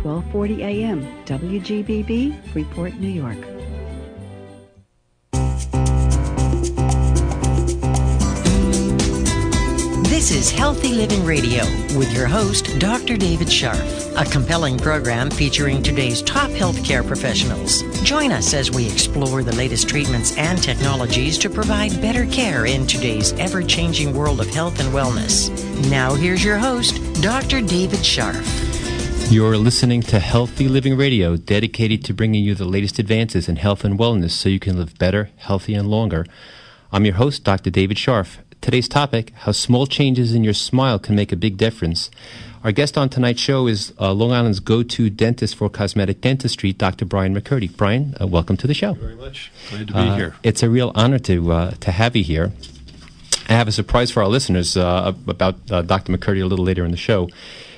1240 AM, WGBB, Freeport, New York. This is Healthy Living Radio with your host, Dr. David Scharf, a compelling program featuring today's top healthcare professionals. Join us as we explore the latest treatments and technologies to provide better care in today's ever-changing world of health and wellness. Now here's your host, Dr. David Scharf. You're listening to Healthy Living Radio, dedicated to bringing you the latest advances in health and wellness so you can live better, healthy, and longer. I'm your host, Dr. David Scharf. Today's topic, how small changes in your smile can make a big difference. Our guest on tonight's show is Long Island's go-to dentist for cosmetic dentistry, Dr. Brian McCurdy. Brian, welcome to the show. Thank you very much. Glad to be here. It's a real honor to have you here. I have a surprise for our listeners about Dr. McCurdy a little later in the show.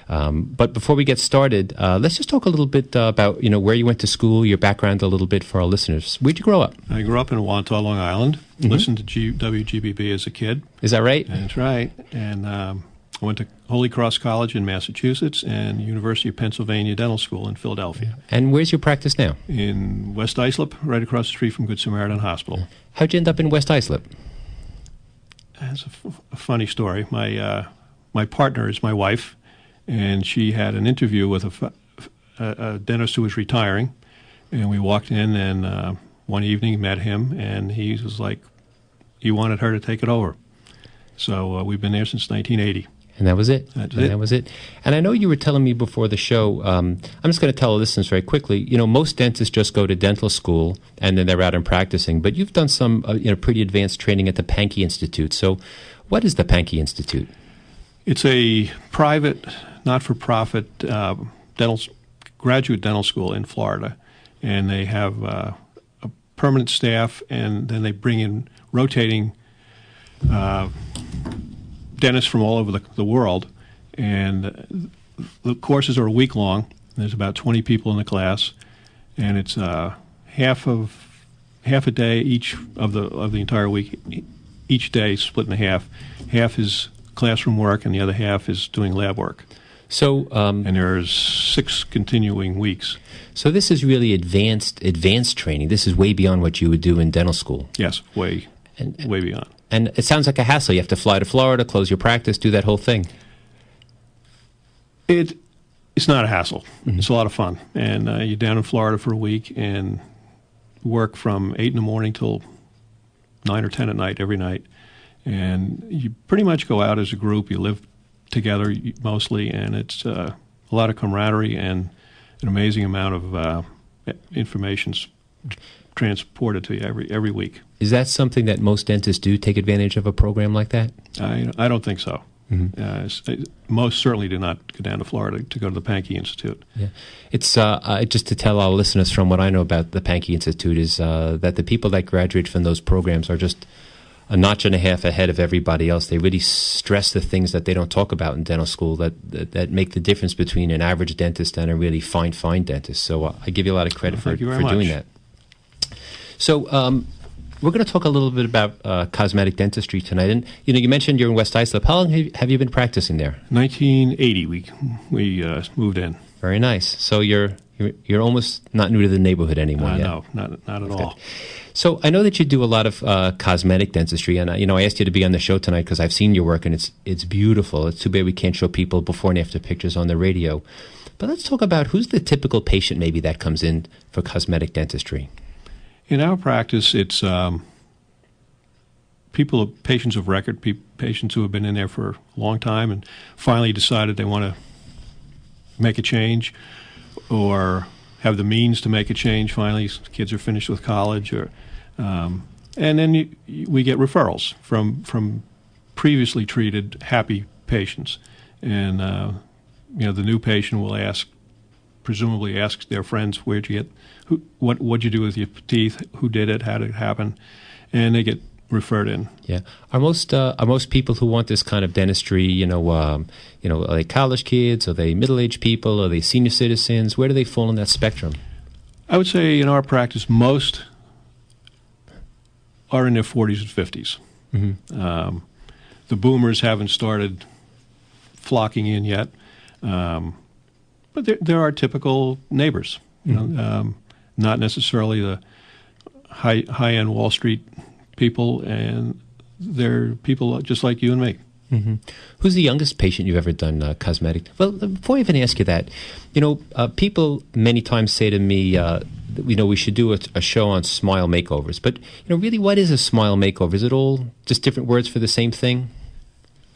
But before we get started, let's just talk a little bit about where you went to school, your background a little bit for our listeners. Where'd you grow up? I grew up in Wantagh, Long Island. Listened to WGBB as a kid. Is that right? That's right. And I went to Holy Cross College in Massachusetts and University of Pennsylvania Dental School in Philadelphia. And where's your practice now? In West Islip, right across the street from Good Samaritan Hospital. How'd you end up in West Islip? That's a funny story. My partner is my wife, and she had an interview with a dentist who was retiring, and we walked in and one evening met him, and he was like, he wanted her to take it over. So we've been there since 1980. And that was it? That was it. And I know you were telling me before the show, I'm just going to tell our listeners very quickly, most dentists just go to dental school and then they're out and practicing, but you've done some pretty advanced training at the Panky Institute. So what is the Panky Institute? It's a private, not-for-profit graduate dental school in Florida, and they have a permanent staff, and then they bring in rotating dentists from all over the world, and the courses are a week long. There's about 20 people in the class, and it's half a day each of the entire week. Each day split in half. Half is classroom work, and the other half is doing lab work. So, and there's 6 continuing weeks. So this is really advanced training. This is way beyond what you would do in dental school. Yes, way beyond. And it sounds like a hassle. You have to fly to Florida, close your practice, do that whole thing. It's not a hassle. Mm-hmm. It's a lot of fun. And you're down in Florida for a week and work from 8 in the morning till 9 or 10 at night every night. And you pretty much go out as a group. You live together mostly, and it's a lot of camaraderie and an amazing amount of information transported to you every week. Is that something that most dentists do, take advantage of a program like that? I don't think so. Mm-hmm. Most certainly do not go down to Florida to go to the Panky Institute. Yeah, it's just to tell our listeners from what I know about the Panky Institute is that the people that graduate from those programs are just a notch and a half ahead of everybody else. They really stress the things that they don't talk about in dental school that make the difference between an average dentist and a really fine dentist. So I give you a lot of credit for doing that. So we're going to talk a little bit about cosmetic dentistry tonight. And you mentioned you're in West Islip. How long have you been practicing there? 1980 we moved in. Very nice. So you're almost not new to the neighborhood anymore yet. No, not at all. So I know that you do a lot of cosmetic dentistry, and I asked you to be on the show tonight because I've seen your work, and it's beautiful. It's too bad we can't show people before and after pictures on the radio. But let's talk about who's the typical patient maybe that comes in for cosmetic dentistry. In our practice, it's patients of record, patients who have been in there for a long time and finally decided they want to make a change or have the means to make a change. Finally, kids are finished with college, and then we get referrals from previously treated happy patients, and the new patient will presumably ask their friends, "Where'd you get? What'd you do with your teeth? Who did it? How did it happen?" And they get referred in. Yeah. Are most people who want this kind of dentistry, are they college kids? Are they middle-aged people? Are they senior citizens? Where do they fall in that spectrum? I would say in our practice, most are in their 40s and 50s. Mm-hmm. The boomers haven't started flocking in yet. But there are typical neighbors, you know, not necessarily the high-end Wall Street people, and they're people just like you and me. Mm-hmm. Who's the youngest patient you've ever done cosmetic? Well, before I even ask you that, people many times say to me, we should do a show on smile makeovers. But, really, what is a smile makeover? Is it all just different words for the same thing?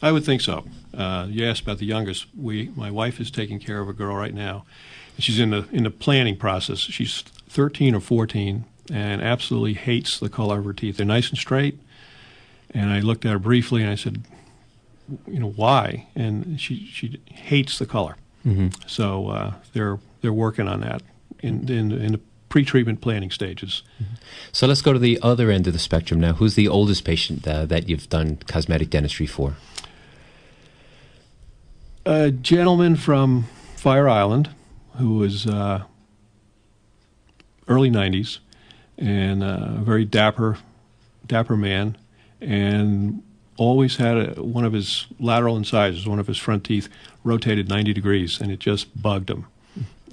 I would think so. You asked about the youngest. My wife is taking care of a girl right now. She's in the planning process. She's 13 or 14 and absolutely hates the color of her teeth. They're nice and straight. And I looked at her briefly and I said, why? And she hates the color. Mm-hmm. So they're working on that in the pre-treatment planning stages. Mm-hmm. So let's go to the other end of the spectrum now. Who's the oldest patient that you've done cosmetic dentistry for? A gentleman from Fire Island who was early 90s and a very dapper man, and always had one of his lateral incisors, one of his front teeth, rotated 90 degrees, and it just bugged him.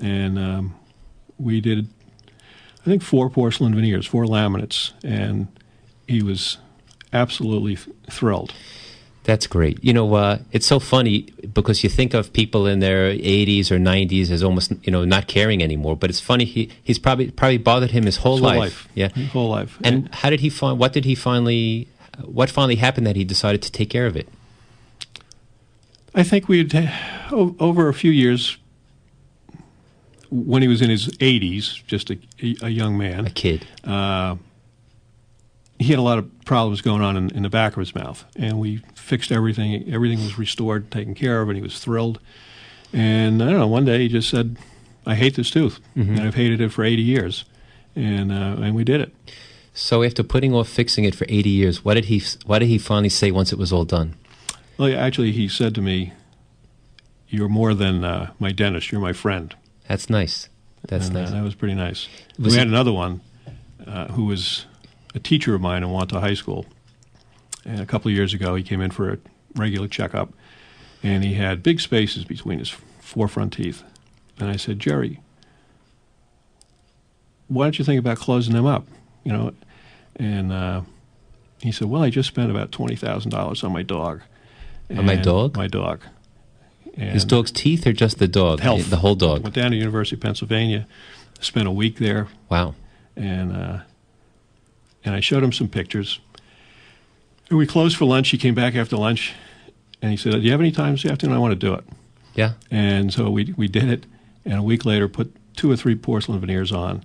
And we did, I think, 4 porcelain veneers, 4 laminates, and he was absolutely thrilled. That's great. It's so funny because you think of people in their 80s or 90s as almost, not caring anymore. But it's funny, he's probably bothered him his whole life. Yeah, his whole life. And how did he find? What finally happened that he decided to take care of it? I think over a few years, when he was in his 80s, just a young man, a kid. He had a lot of problems going on in the back of his mouth, and we fixed everything. Everything was restored, taken care of, and he was thrilled. And I don't know, one day he just said, I hate this tooth, and I've hated it for 80 years, and we did it. So after putting off fixing it for 80 years, what did he finally say once it was all done? Well, actually, he said to me, you're more than my dentist, you're my friend. That's nice. That's nice. That was pretty nice. We had another one who was a teacher of mine in Wanta High School. And a couple of years ago, he came in for a regular checkup, and he had big spaces between his 4 front teeth. And I said, Jerry, why don't you think about closing them up? And he said, well, I just spent about $20,000 on my dog. On my dog? My dog. And his dog's teeth or just the dog? Health. The whole dog. Went down to University of Pennsylvania, spent a week there. Wow. And I showed him some pictures. And we closed for lunch. He came back after lunch, and he said, do you have any time this afternoon? I want to do it. Yeah. And so we did it, and a week later put 2 or 3 porcelain veneers on.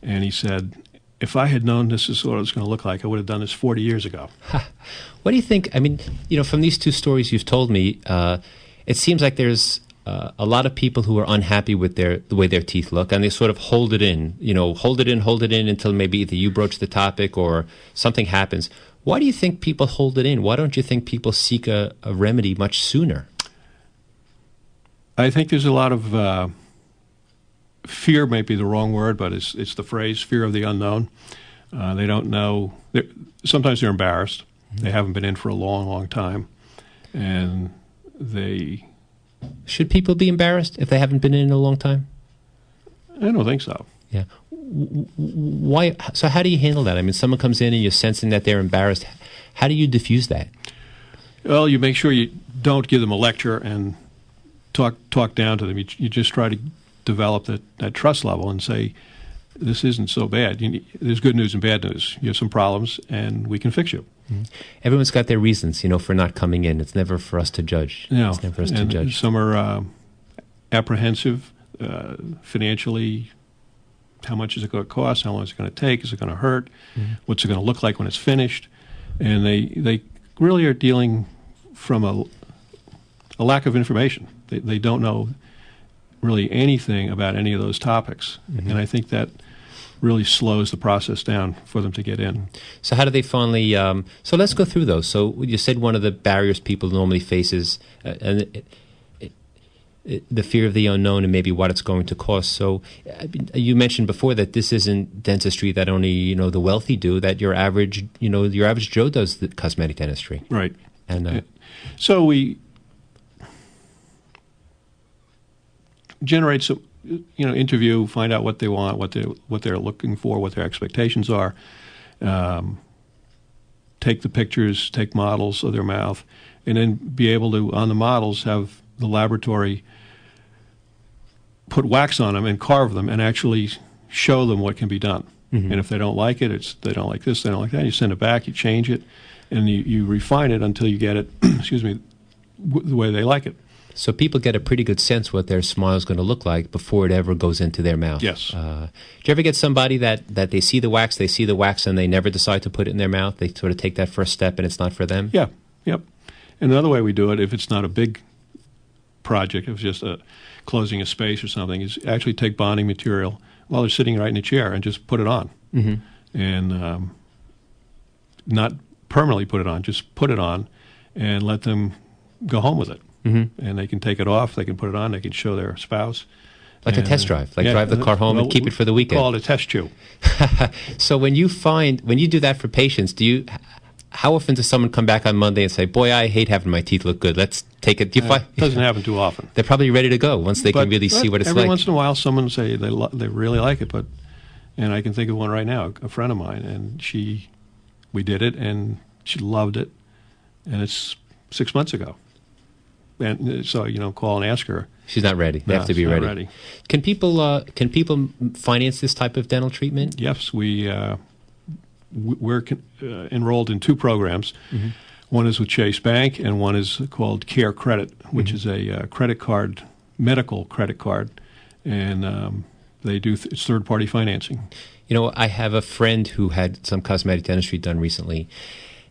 And he said, if I had known this is what it was going to look like, I would have done this 40 years ago. What do you think? I mean, from these 2 stories you've told me, it seems like there's a lot of people who are unhappy with the way their teeth look, and they sort of hold it in, hold it in until maybe either you broach the topic or something happens. Why do you think people hold it in? Why don't you think people seek a remedy much sooner? I think there's a lot of fear, might be the wrong word, but it's the phrase, fear of the unknown. They don't know. Sometimes they're embarrassed. Mm-hmm. They haven't been in for a long, long time, and they... Should people be embarrassed if they haven't been in a long time? I don't think so. Yeah. Why? So how do you handle that? I mean, someone comes in and you're sensing that they're embarrassed. How do you diffuse that? Well, you make sure you don't give them a lecture and talk down to them. You just try to develop that trust level and say, this isn't so bad. There's good news and bad news. You have some problems, and we can fix you. Mm-hmm. Everyone's got their reasons, for not coming in. It's never for us to judge. No, it's never for us to judge. Some are apprehensive financially. How much is it going to cost? How long is it going to take? Is it going to hurt? Mm-hmm. What's it going to look like when it's finished? And they really are dealing from a lack of information. They don't know really anything about any of those topics. Mm-hmm. And I think that really slows the process down for them to get in. So how do they finally, so let's go through those. So you said one of the barriers people normally face is the fear of the unknown and maybe what it's going to cost. So you mentioned before that this isn't dentistry that only, the wealthy do, that your average Joe does the cosmetic dentistry. Right. And so generate some, interview, find out what they want, what they're looking for, what their expectations are. Take the pictures, take models of their mouth, and then be able to, on the models, have the laboratory put wax on them and carve them and actually show them what can be done. Mm-hmm. And if they don't like it, they don't like this, they don't like that, you send it back, you change it, and you refine it until you get it, the way they like it. So people get a pretty good sense what their smile is going to look like before it ever goes into their mouth. Yes. Do you ever get somebody that they see the wax, and they never decide to put it in their mouth? They sort of take that first step and it's not for them? Yeah, yep. And another way we do it, if it's not a big project, if it's just closing a space or something, is actually take bonding material while they're sitting right in a chair and just put it on. Mm-hmm. And not permanently put it on, just put it on and let them go home with it. Mm-hmm. And they can take it off, they can put it on, they can show their spouse. Like a test drive, drive the car home and keep it for the weekend. Call it a test chew. So when you do that for patients, how often does someone come back on Monday and say, boy, I hate having my teeth look good, let's take it? It doesn't happen too often. They're probably ready to go once they can really see what it's like. Every once in a while someone will say they really like it, and I can think of one right now, a friend of mine, and we did it, and she loved it, and it's 6 months ago. And so, call and ask her. She's not ready. They have to be ready. Can people finance this type of dental treatment? Yes, we're enrolled in 2 programs. Mm-hmm. One is with Chase Bank, and one is called Care Credit, which is a credit card, medical credit card, and they do it's third-party financing. I have a friend who had some cosmetic dentistry done recently.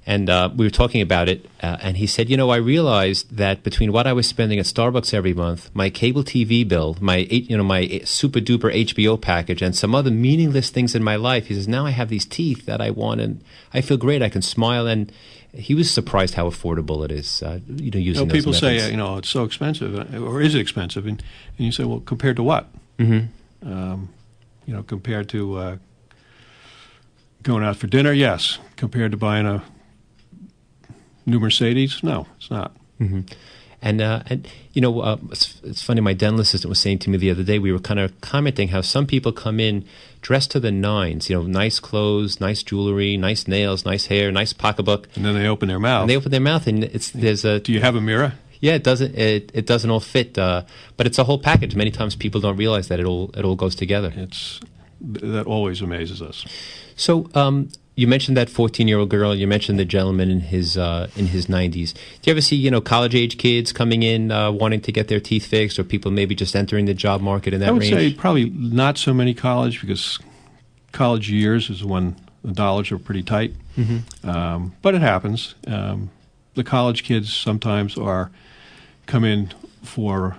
And we were talking about it, and he said, I realized that between what I was spending at Starbucks every month, my cable TV bill, my super-duper HBO package, and some other meaningless things in my life, he says, now I have these teeth that I want, and I feel great. I can smile. And he was surprised how affordable it is, using those people methods. Say, it's so expensive, or is it expensive? And you say, well, compared to what? Mm-hmm. Compared to going out for dinner, yes. Compared to buying a new Mercedes? No, it's not. Mm-hmm. And it's funny, my dental assistant was saying to me the other day, we were kind of commenting how some people come in dressed to the nines, nice clothes, nice jewelry, nice nails, nice hair, nice pocketbook. And then they open their mouth. And Do you have a mirror? Yeah, it doesn't all fit, but it's a whole package. Many times people don't realize that it all goes together. That always amazes us. So, you mentioned that 14-year-old girl. You mentioned the gentleman in his 90s. Do you ever see college-age kids coming in wanting to get their teeth fixed, or people maybe just entering the job market in that range? I would say probably not so many college, because college years is when the dollars are pretty tight. Mm-hmm. But it happens. The college kids sometimes come in for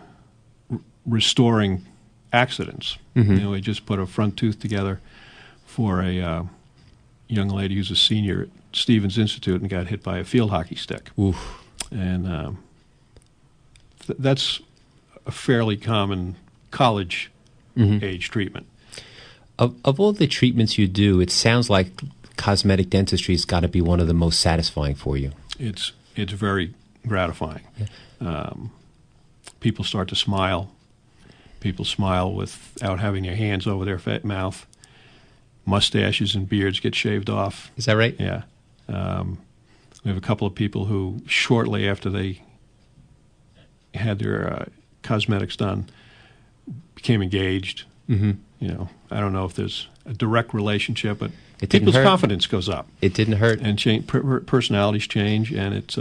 restoring accidents. Mm-hmm. They just put a front tooth together for a young lady who's a senior at Stevens Institute and got hit by a field hockey stick. Oof. And that's a fairly common college age treatment. Of all the treatments you do, it sounds like cosmetic dentistry has got to be one of the most satisfying for you. It's very gratifying. Yeah. People start to smile. People smile without having their hands over their mouth. Mustaches and beards get shaved off. Is that right? Yeah. We have a couple of people who, shortly after they had their cosmetics done, became engaged. Mm-hmm. I don't know if there's a direct relationship, but people's confidence goes up. It didn't hurt. And personalities change, and it's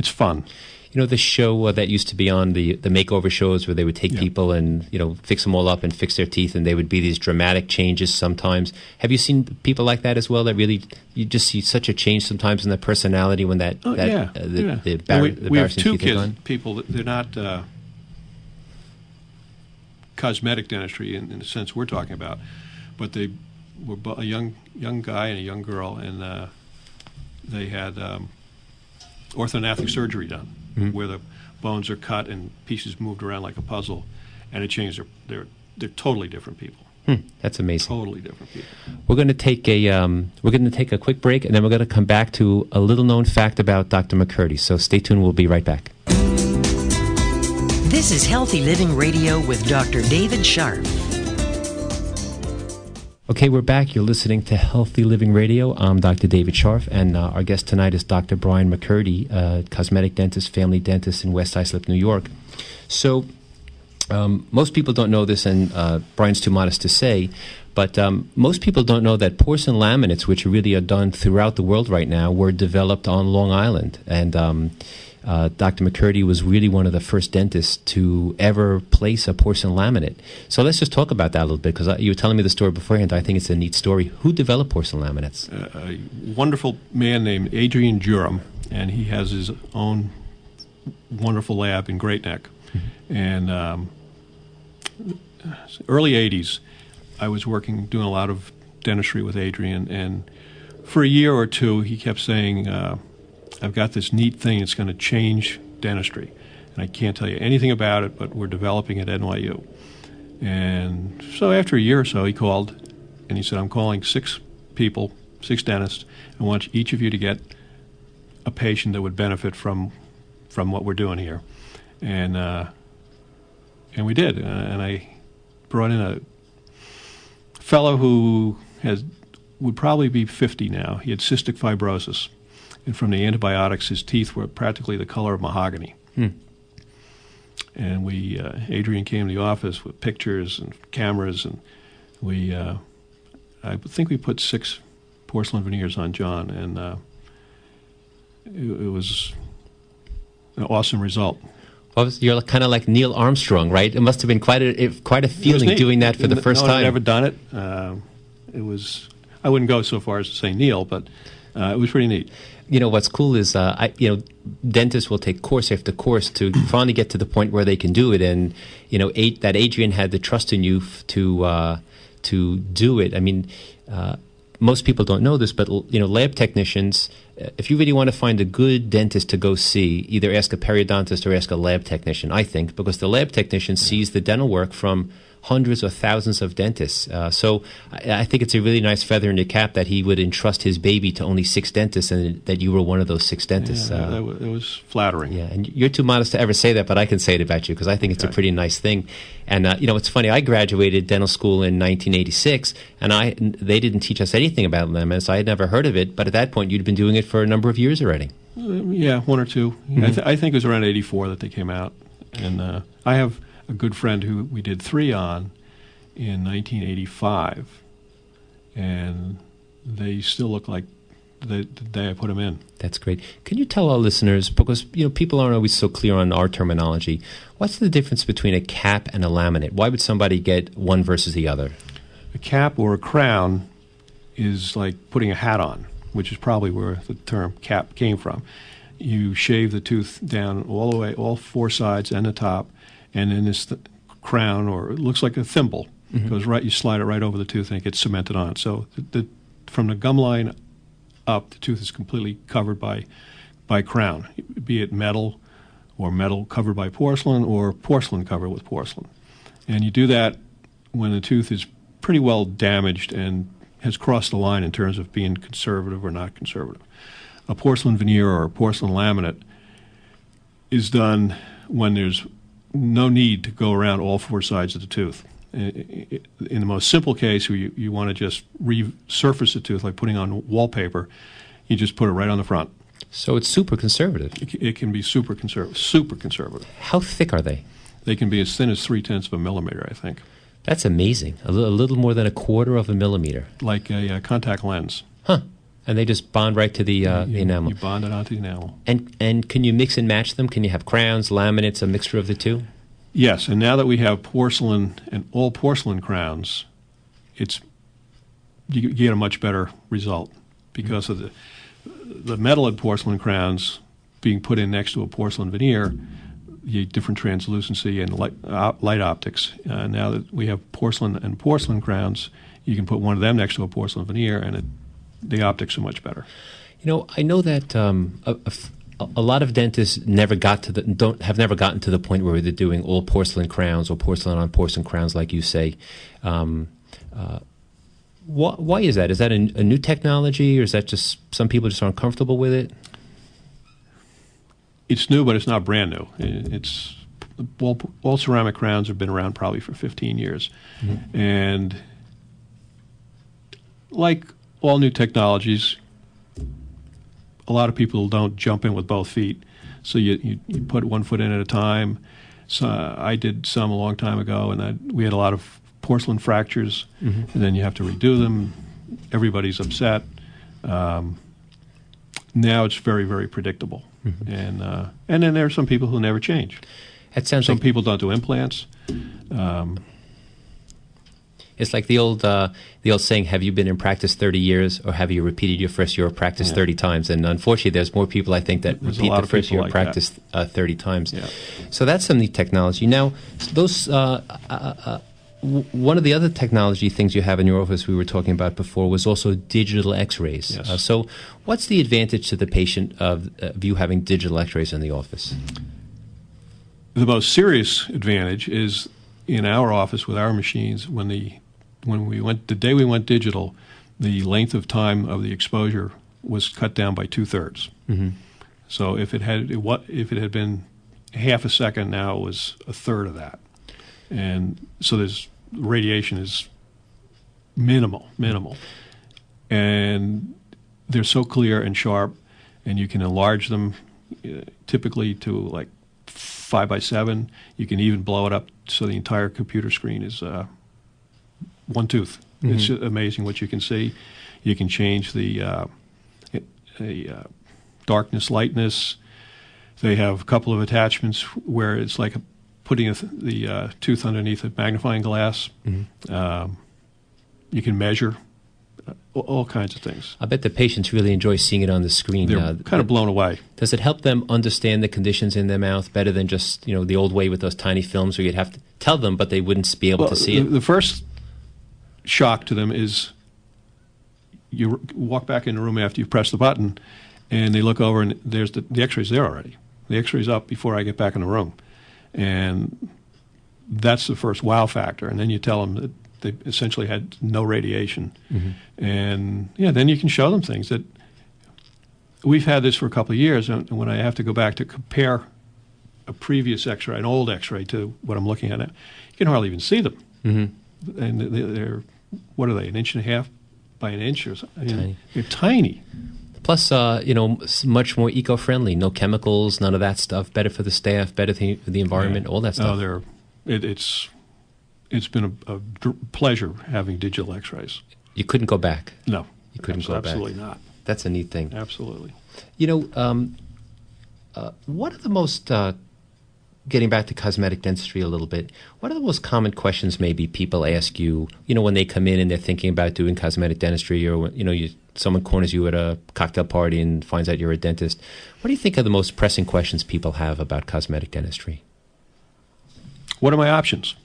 fun. The show that used to be on the makeover shows where they would take people and fix them all up and fix their teeth, and they would be these dramatic changes sometimes. Have you seen people like that as well? That really you just see such a change sometimes in their personality when the we have 2 people. They're not cosmetic dentistry in the sense we're talking about, but they were a young guy and a young girl, and they had orthodontic surgery done. Mm-hmm. Where the bones are cut and pieces moved around like a puzzle, and it changed. They're totally different people. That's amazing. Totally different people. We're going to take a quick break, and then we're going to come back to a little known fact about Dr. McCurdy. So stay tuned. We'll be right back. This is Healthy Living Radio with Dr. David Scharf. Okay, we're back. You're listening to Healthy Living Radio. I'm Dr. David Scharf, and our guest tonight is Dr. Brian McCurdy, cosmetic dentist, family dentist in West Islip, New York. So most people don't know this, and Brian's too modest to say, but most people don't know that porcelain laminates, which really are done throughout the world right now, were developed on Long Island. And Dr. McCurdy was really one of the first dentists to ever place a porcelain laminate. So let's just talk about that a little bit, because you were telling me the story beforehand. I think it's a neat story. Who developed porcelain laminates? A wonderful man named Adrian Durham, and he has his own wonderful lab in Great Neck. Mm-hmm. And early 80s, I was doing a lot of dentistry with Adrian, and for a year or two, he kept saying, I've got this neat thing that's going to change dentistry, and I can't tell you anything about it, but we're developing it at NYU. And so after a year or so, he called, and he said, I'm calling 6 people, 6 dentists, and I want each of you to get a patient that would benefit from what we're doing here. And we did, and I brought in a fellow who would probably be 50 now. He had cystic fibrosis. And from the antibiotics, his teeth were practically the color of mahogany. And Adrian came to the office with pictures and cameras, and I think we put 6 porcelain veneers on John, and it was an awesome result. Well, you're kind of like Neil Armstrong, right? It must have been quite a feeling doing that for the first time. I'd never done it. It was. I wouldn't go so far as to say Neil, but it was pretty neat. You know, what's cool is, dentists will take course after course to finally get to the point where they can do it. And, that Adrian had the trust in you to do it. I mean, most people don't know this, but, lab technicians, if you really want to find a good dentist to go see, either ask a periodontist or ask a lab technician, I think, because the lab technician sees the dental work from hundreds or thousands of dentists. So I think it's a really nice feather in your cap that he would entrust his baby to only 6 dentists, and that you were one of those 6 dentists. Yeah, it was flattering. Yeah, and you're too modest to ever say that, but I can say it about you because I think it's a pretty nice thing. And, it's funny, I graduated dental school in 1986, and they didn't teach us anything about laminates. I had never heard of it, but at that point you'd been doing it for a number of years already. Yeah, 1 or 2. Mm-hmm. I think it was around 84 that they came out. And I have a good friend who we did 3 on in 1985, and they still look like the day I put them in. That's great. Can you tell our listeners, because people aren't always so clear on our terminology, what's the difference between a cap and a laminate? Why would somebody get one versus the other? A cap or a crown is like putting a hat on, which is probably where the term cap came from. You shave the tooth down all the way, all 4 sides and the top, and then this crown, or it looks like a thimble, goes right. You slide it right over the tooth, and it gets cemented on. So from the gum line up, the tooth is completely covered by crown, be it metal, or metal covered by porcelain, or porcelain covered with porcelain. And you do that when the tooth is pretty well damaged and has crossed the line in terms of being conservative or not conservative. A porcelain veneer or a porcelain laminate is done when there's no need to go around all 4 sides of the tooth. In the most simple case, where you want to just resurface the tooth, like putting on wallpaper, you just put it right on the front. So it's super conservative. It can be super conservative. Super conservative. How thick are they? They can be as thin as 0.3 of a millimeter, I think. That's amazing. A little more than 1/4 of a millimeter. Like a contact lens. Huh. And they just bond right to the enamel. You bond it onto the enamel. And can you mix and match them? Can you have crowns, laminates, a mixture of the two? Yes, and now that we have porcelain and all porcelain crowns, you get a much better result because of the metal and porcelain crowns being put in next to a porcelain veneer. You get different translucency and light optics. Now that we have porcelain and porcelain crowns, you can put one of them next to a porcelain veneer, and the optics are much better. I know that a lot of dentists have never gotten to the point where they're doing all porcelain crowns or porcelain on porcelain crowns, like you say. Why is that? Is that a new technology, or is that just some people just aren't comfortable with it? It's new, but it's not brand new. all ceramic crowns have been around probably for 15 years. And like all new technologies, a lot of people don't jump in with both feet. So you put one foot in at a time. So I did some a long time ago, and we had a lot of porcelain fractures, and then you have to redo them. Everybody's upset. Now it's very, very predictable. And then there are some people who never change. It sounds Some like people don't do implants. it's like the old saying, have you been in practice 30 years or have you repeated your first year of practice 30 times? And unfortunately, there's more people, I think, that repeat the first year of practice 30 times. Yeah. So that's some neat technology. Now, those one of the other technology things you have in your office we were talking about before was also digital x-rays. Yes. So what's the advantage to the patient of you having digital x-rays in the office? The most serious advantage is in our office with our machines. The day we went digital, the length of time of the exposure was cut down by 2/3. So if it had been half a second, now it was a third of that, and so radiation is minimal, and they're so clear and sharp, and you can enlarge them typically to like 5x7. You can even blow it up so the entire computer screen is one tooth. It's amazing what you can see. You can change the darkness, lightness. They have a couple of attachments where it's like putting the tooth underneath a magnifying glass. You can measure all kinds of things. I bet the patients really enjoy seeing it on the screen. They're kind of blown away. Does it help them understand the conditions in their mouth better than just the old way with those tiny films where you'd have to tell them, but they wouldn't be able to see it? The first shock to them is you walk back in the room after you press the button, and they look over, and there's the X-ray's there already. The X-ray's up before I get back in the room, and that's the first wow factor. And then you tell them that they essentially had no radiation, and then you can show them things that we've had this for a couple of years. And when I have to go back to compare a previous X-ray, an old X-ray, to what I'm looking at now, you can hardly even see them. And they're, what are they, an inch and a half by an inch or something? Tiny. They're tiny. Plus, much more eco-friendly. No chemicals, none of that stuff. Better for the staff, better for the environment, all that stuff. It's been a pleasure having digital X-rays. You couldn't go back. No, you couldn't go back. Absolutely not. That's a neat thing. Absolutely. What are the most getting back to cosmetic dentistry a little bit, what are the most common questions maybe people ask you, when they come in and they're thinking about doing cosmetic dentistry, or, someone corners you at a cocktail party and finds out you're a dentist? What do you think are the most pressing questions people have about cosmetic dentistry? What are my options?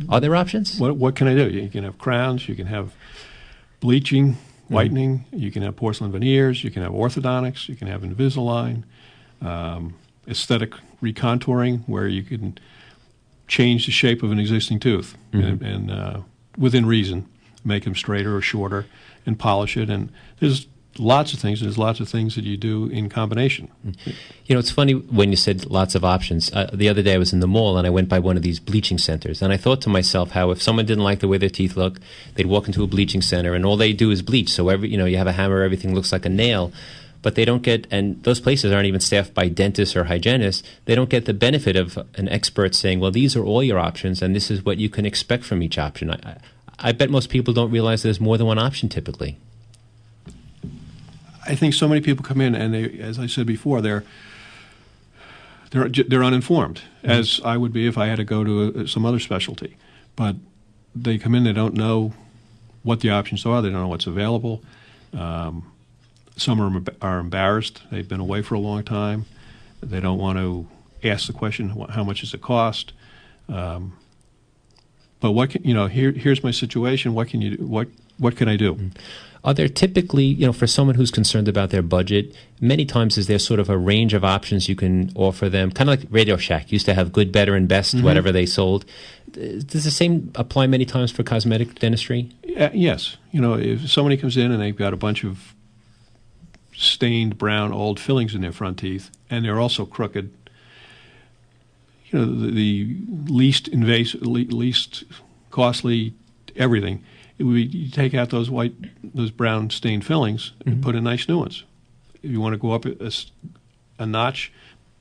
Are there options? What can I do? You can have crowns, you can have bleaching, whitening, you can have porcelain veneers, you can have orthodontics, you can have Invisalign, aesthetic recontouring, where you can change the shape of an existing tooth and within reason, make them straighter or shorter and polish it. And there's lots of things. There's lots of things that you do in combination. It's funny when you said lots of options. The other day I was in the mall and I went by one of these bleaching centers, and I thought to myself how if someone didn't like the way their teeth look, they'd walk into a bleaching center and all they do is bleach. So you have a hammer, everything looks like a nail. But they don't get, and those places aren't even staffed by dentists or hygienists, they don't get the benefit of an expert saying, well, these are all your options and this is what you can expect from each option. I bet most people don't realize there's more than one option typically. I think so many people come in and they, as I said before, they're uninformed, as I would be if I had to go to some other specialty. But they come in, they don't know what the options are, they don't know what's available. Some are embarrassed. They've been away for a long time. They don't want to ask the question, how much does it cost? But here's my situation. What can you do? What can I do? Are there typically, for someone who's concerned about their budget, many times is there sort of a range of options you can offer them? Kind of like Radio Shack used to have good, better, and best, whatever they sold. Does the same apply many times for cosmetic dentistry? Yes. If somebody comes in and they've got a bunch of stained brown old fillings in their front teeth and they're also crooked, the least invasive, least costly everything. It would be, you take out those brown stained fillings and put in nice new ones. If you want to go up a notch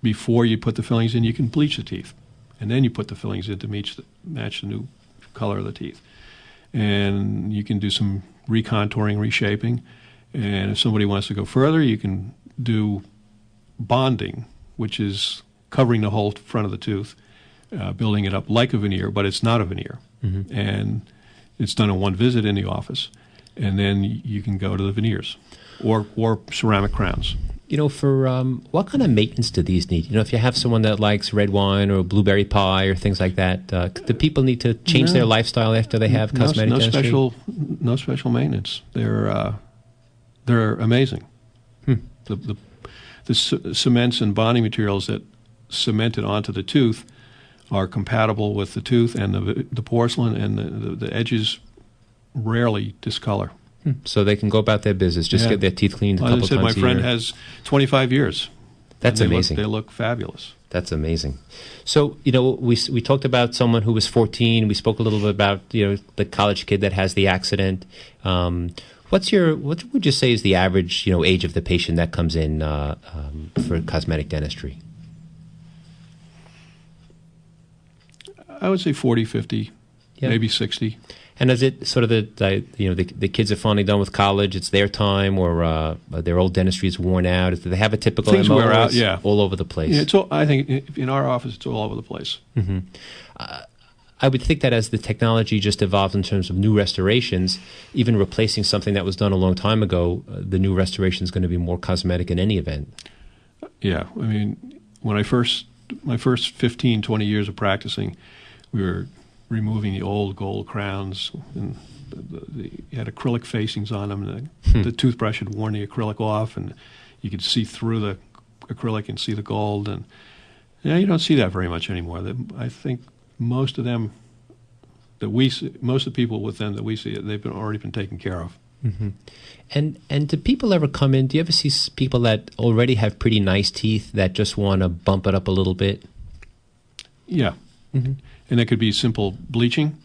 before you put the fillings in, you can bleach the teeth, and then you put the fillings in to match the new color of the teeth. And you can do some recontouring, reshaping. And if somebody wants to go further, you can do bonding, which is covering the whole front of the tooth, building it up like a veneer, but it's not a veneer. And it's done in one visit in the office. And then you can go to the veneers or ceramic crowns. For what kind of maintenance do these need? If you have someone that likes red wine or blueberry pie or things like that, do people need to change their lifestyle after they have cosmetic dentistry? No special maintenance. They're amazing. The cements and bonding materials that cement it onto the tooth are compatible with the tooth and the porcelain, and the edges rarely discolor. So they can go about their business, just get their teeth cleaned a couple times a year. My friend has 25 years. That's amazing. They look fabulous. That's amazing. So, we talked about someone who was 14. We spoke a little bit about, the college kid that has the accident. What would you say is the average, age of the patient that comes in for cosmetic dentistry? I would say 40, 50, maybe 60. And is it sort of the kids are finally done with college, it's their time, or their old dentistry is worn out? Do they have a typical Things MO? wear out, yeah. All over the place. Yeah, I think in our office, it's all over the place. I would think that as the technology just evolves in terms of new restorations, even replacing something that was done a long time ago, the new restoration is going to be more cosmetic in any event. Yeah. I mean, when my first 15, 20 years of practicing, we were removing the old gold crowns, and you had acrylic facings on them. And the toothbrush had worn the acrylic off, and you could see through the acrylic and see the gold. And you don't see that very much anymore. I think most of them that we see, most of the people with them that we see, they've already been taken care of. And do people ever come in? Do you ever see people that already have pretty nice teeth that just want to bump it up a little bit? Yeah. And that could be simple bleaching.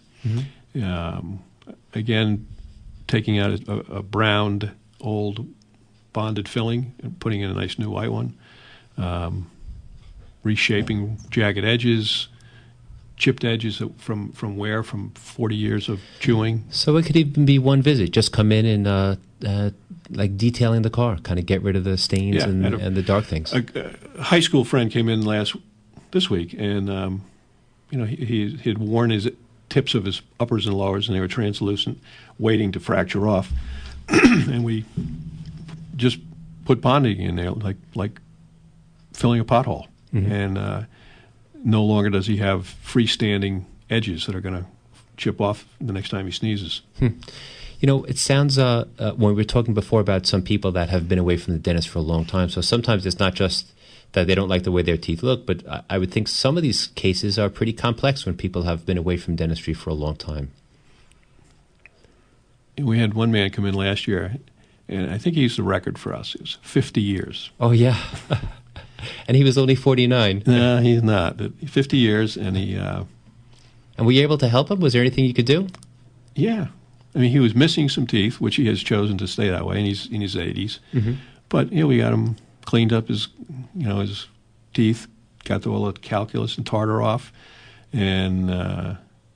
Again, taking out a browned old bonded filling and putting in a nice new white one. Reshaping jagged edges, chipped edges from 40 years of chewing. So it could even be one visit. Just come in and like detailing the car, kind of get rid of the stains and the dark things. A high school friend came in this week, and he had worn his tips of his uppers and lowers, and they were translucent, waiting to fracture off. And we just put bonding in there, like filling a pothole. And no longer does he have freestanding edges that are going to chip off the next time he sneezes. It sounds, when we were talking before about some people that have been away from the dentist for a long time, so sometimes it's not just that they don't like the way their teeth look, but I would think some of these cases are pretty complex when people have been away from dentistry for a long time. We had one man come in last year, and I think he's the record for us. It was 50 years. Oh, yeah. And he was only 49. No, he's not. 50 years, and he... And were you able to help him? Was there anything you could do? Yeah. I mean, he was missing some teeth, which he has chosen to stay that way, and he's in his 80s. But, we got him cleaned up his teeth, got all the calculus and tartar off, and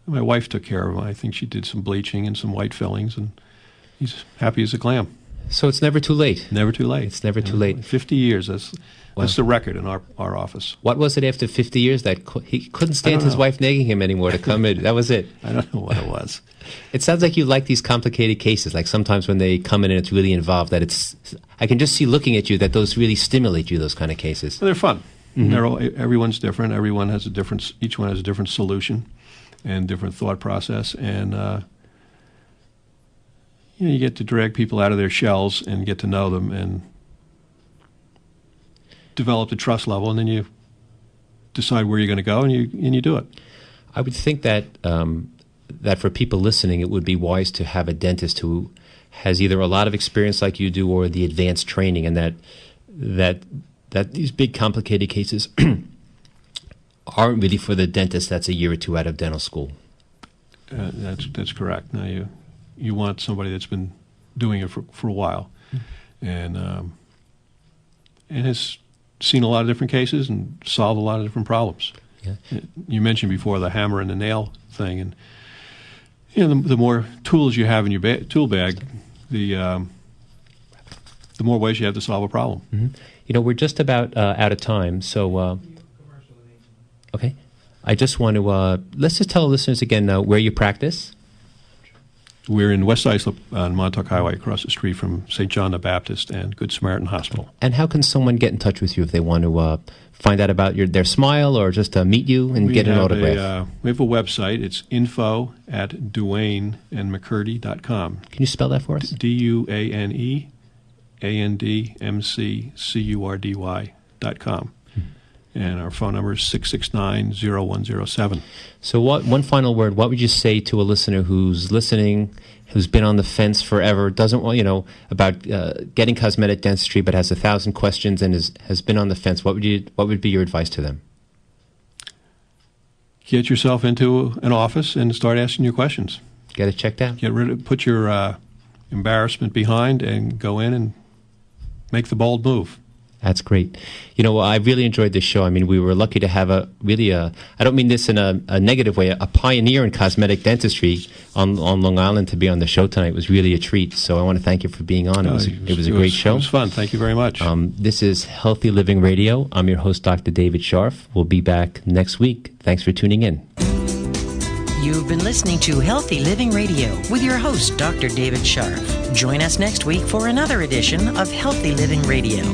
my wife took care of him. I think she did some bleaching and some white fillings, and he's happy as a clam. So it's never too late. Never too late. It's never too late. 50 years. That's the record in our office. What was it after 50 years that he couldn't stand his wife nagging him anymore to come in? That was it. I don't know what it was. It sounds like you like these complicated cases. Like sometimes when they come in and it's really involved, I can just see looking at you that those really stimulate you, those kind of cases. They're fun. Everyone's different. Each one has a different solution and different thought process. And, you get to drag people out of their shells and get to know them and develop the trust level, and then you decide where you're going to go, and you do it. I would think that that for people listening, it would be wise to have a dentist who has either a lot of experience like you do or the advanced training, and that these big complicated cases aren't really for the dentist that's a year or two out of dental school. That's correct. Now you want somebody that's been doing it for a while, and has seen a lot of different cases and solved a lot of different problems. Yeah. You mentioned before the hammer and the nail thing, and the more tools you have in your tool bag, the more ways you have to solve a problem. Mm-hmm. We're just about out of time, so okay. I just want to let's just tell the listeners again where you practice. We're in West Islip on Montauk Highway, across the street from St. John the Baptist and Good Samaritan Hospital. And how can someone get in touch with you if they want to find out about their smile or just meet you and get an autograph? We have a website. It's info@duaneandmccurdy.com. Can you spell that for us? DuaneAndMCCurdy.com. And our phone number is 669-0107. So one final word, what would you say to a listener who's listening, who's been on the fence forever, doesn't want, about getting cosmetic dentistry, but has 1,000 questions and has been on the fence? What would be your advice to them? Get yourself into an office and start asking your questions. Get it checked out. Put your embarrassment behind and go in and make the bold move. That's great. I really enjoyed this show. I mean, we were lucky to have I don't mean this in a negative way, a pioneer in cosmetic dentistry on Long Island to be on the show tonight. It was really a treat. So I want to thank you for being on. It was a great show. It was fun. Thank you very much. This is Healthy Living Radio. I'm your host, Dr. David Scharf. We'll be back next week. Thanks for tuning in. You've been listening to Healthy Living Radio with your host, Dr. David Scharf. Join us next week for another edition of Healthy Living Radio.